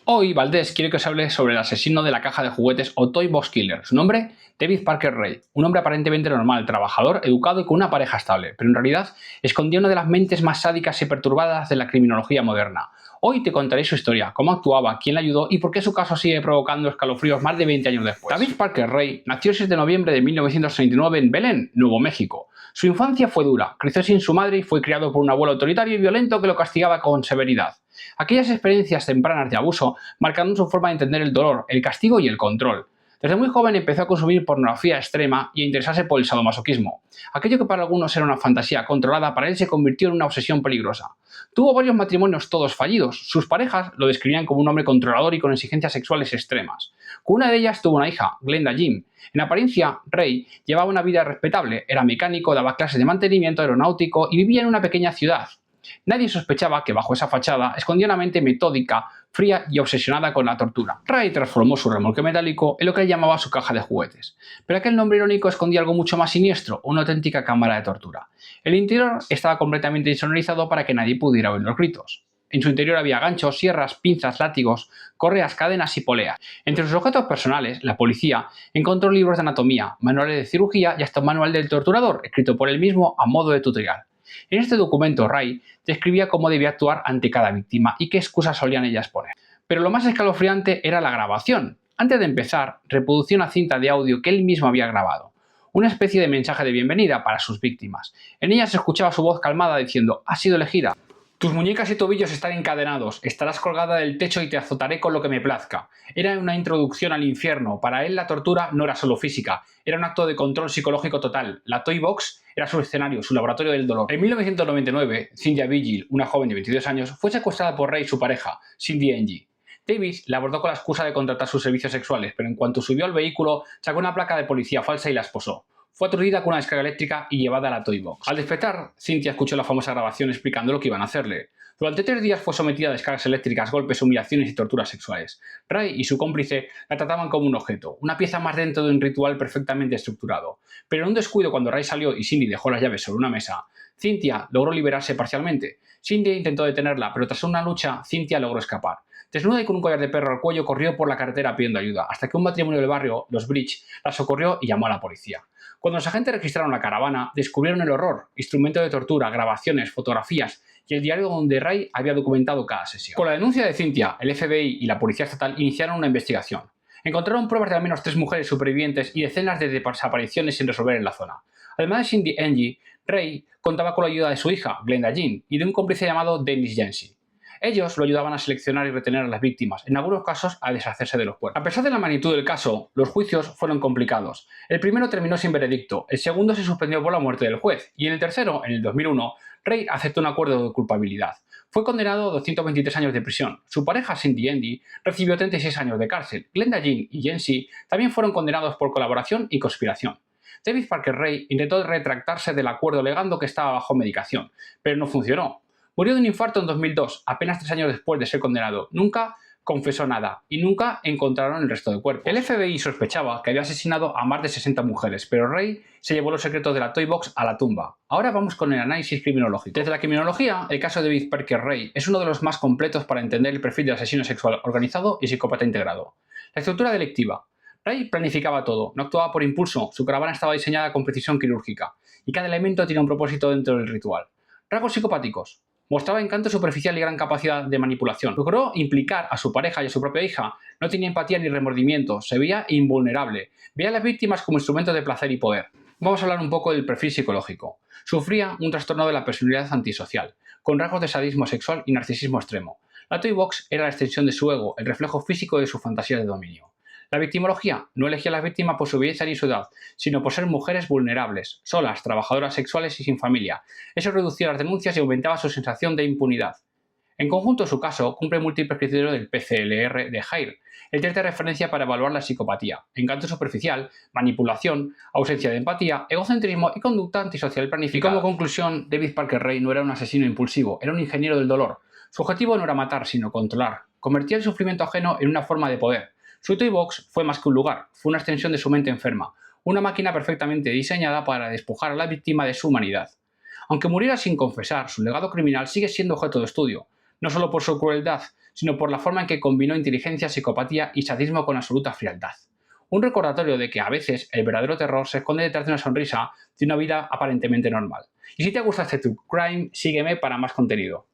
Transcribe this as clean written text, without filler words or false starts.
Hoy, Valdés quiere que os hable sobre el asesino de la caja de juguetes o Toy Box Killer. Su nombre, David Parker Ray. Un hombre aparentemente normal, trabajador, educado y con una pareja estable, pero en realidad escondía una de las mentes más sádicas y perturbadas de la criminología moderna. Hoy te contaré su historia, cómo actuaba, quién le ayudó y por qué su caso sigue provocando escalofríos más de 20 años después. David Parker Ray nació el 6 de noviembre de 1939 en Belén, Nuevo México. Su infancia fue dura, creció sin su madre y fue criado por un abuelo autoritario y violento que lo castigaba con severidad. Aquellas experiencias tempranas de abuso marcaron su forma de entender el dolor, el castigo y el control. Desde muy joven empezó a consumir pornografía extrema y a interesarse por el sadomasoquismo. Aquello que para algunos era una fantasía controlada, para él se convirtió en una obsesión peligrosa. Tuvo varios matrimonios, todos fallidos. Sus parejas lo describían como un hombre controlador y con exigencias sexuales extremas. Con una de ellas tuvo una hija, Glenda Jean. En apariencia, Ray llevaba una vida respetable, era mecánico, daba clases de mantenimiento aeronáutico y vivía en una pequeña ciudad. Nadie sospechaba que bajo esa fachada escondía una mente metódica, fría y obsesionada con la tortura. Ray transformó su remolque metálico en lo que él llamaba su caja de juguetes. Pero aquel nombre irónico escondía algo mucho más siniestro, una auténtica cámara de tortura. El interior estaba completamente insonorizado para que nadie pudiera oír los gritos. En su interior había ganchos, sierras, pinzas, látigos, correas, cadenas y poleas. Entre sus objetos personales, la policía encontró libros de anatomía, manuales de cirugía y hasta un manual del torturador, escrito por él mismo a modo de tutorial. En este documento, Ray describía cómo debía actuar ante cada víctima y qué excusas solían ellas poner. Pero lo más escalofriante era la grabación. Antes de empezar, reproducía una cinta de audio que él mismo había grabado, una especie de mensaje de bienvenida para sus víctimas. En ella se escuchaba su voz calmada diciendo: "Has sido elegida. Tus muñecas y tobillos están encadenados, estarás colgada del techo y te azotaré con lo que me plazca". Era una introducción al infierno. Para él la tortura no era solo física, era un acto de control psicológico total. La Toy Box era su escenario, su laboratorio del dolor. En 1999, Cynthia Vigil, una joven de 22 años, fue secuestrada por Ray y su pareja, Cindy Ng. David la abordó con la excusa de contratar sus servicios sexuales, pero en cuanto subió al vehículo, sacó una placa de policía falsa y la esposó. Fue aturdida con una descarga eléctrica y llevada a la Toy Box. Al despertar, Cynthia escuchó la famosa grabación explicando lo que iban a hacerle. Durante 3 días fue sometida a descargas eléctricas, golpes, humillaciones y torturas sexuales. Ray y su cómplice la trataban como un objeto, una pieza más dentro de un ritual perfectamente estructurado. Pero en un descuido, cuando Ray salió y Cindy dejó las llaves sobre una mesa, Cynthia logró liberarse parcialmente. Cindy intentó detenerla, pero tras una lucha, Cynthia logró escapar. Desnuda y con un collar de perro al cuello, corrió por la carretera pidiendo ayuda, hasta que un matrimonio del barrio, los Bridge, la socorrió y llamó a la policía. Cuando los agentes registraron la caravana, descubrieron el horror: instrumentos de tortura, grabaciones, fotografías y el diario donde Ray había documentado cada sesión. Con la denuncia de Cynthia, el FBI y la Policía Estatal iniciaron una investigación. Encontraron pruebas de al menos 3 mujeres supervivientes y decenas de desapariciones sin resolver en la zona. Además de Cindy Ng, Ray contaba con la ayuda de su hija, Glenda Jean, y de un cómplice llamado Dennis Yancey. Ellos lo ayudaban a seleccionar y retener a las víctimas, en algunos casos a deshacerse de los cuerpos. A pesar de la magnitud del caso, los juicios fueron complicados. El primero terminó sin veredicto, el segundo se suspendió por la muerte del juez, y en el tercero, en el 2001, Ray aceptó un acuerdo de culpabilidad. Fue condenado a 223 años de prisión. Su pareja, Cindy Ng, recibió 36 años de cárcel. Glenda Jean y Yancey también fueron condenados por colaboración y conspiración. David Parker Ray intentó retractarse del acuerdo alegando que estaba bajo medicación, pero no funcionó. Murió de un infarto en 2002, apenas 3 años después de ser condenado. Nunca confesó nada y nunca encontraron el resto del cuerpo. El FBI sospechaba que había asesinado a más de 60 mujeres, pero Ray se llevó los secretos de la Toy Box a la tumba. Ahora vamos con el análisis criminológico. Desde la criminología, el caso de David Parker Ray es uno de los más completos para entender el perfil del asesino sexual organizado y psicópata integrado. La estructura delictiva. Ray planificaba todo, no actuaba por impulso, su caravana estaba diseñada con precisión quirúrgica, y cada elemento tiene un propósito dentro del ritual. Rasgos psicopáticos. Mostraba encanto superficial y gran capacidad de manipulación. Logró implicar a su pareja y a su propia hija. No tenía empatía ni remordimiento. Se veía invulnerable. Veía a las víctimas como instrumentos de placer y poder. Vamos a hablar un poco del perfil psicológico. Sufría un trastorno de la personalidad antisocial, con rasgos de sadismo sexual y narcisismo extremo. La Toy Box era la extensión de su ego, el reflejo físico de su fantasía de dominio. La victimología no elegía a las víctimas por su belleza ni su edad, sino por ser mujeres vulnerables, solas, trabajadoras sexuales y sin familia. Eso reducía las denuncias y aumentaba su sensación de impunidad. En conjunto, su caso cumple múltiples criterios del PCLR de Hare, el test de referencia para evaluar la psicopatía: encanto superficial, manipulación, ausencia de empatía, egocentrismo y conducta antisocial planificada. Y como conclusión, David Parker Ray no era un asesino impulsivo, era un ingeniero del dolor. Su objetivo no era matar, sino controlar. Convertía el sufrimiento ajeno en una forma de poder. Su Toy Box fue más que un lugar, fue una extensión de su mente enferma, una máquina perfectamente diseñada para despojar a la víctima de su humanidad. Aunque muriera sin confesar, su legado criminal sigue siendo objeto de estudio, no solo por su crueldad, sino por la forma en que combinó inteligencia, psicopatía y sadismo con absoluta frialdad. Un recordatorio de que a veces el verdadero terror se esconde detrás de una sonrisa de una vida aparentemente normal. Y si te gusta este True Crime, sígueme para más contenido.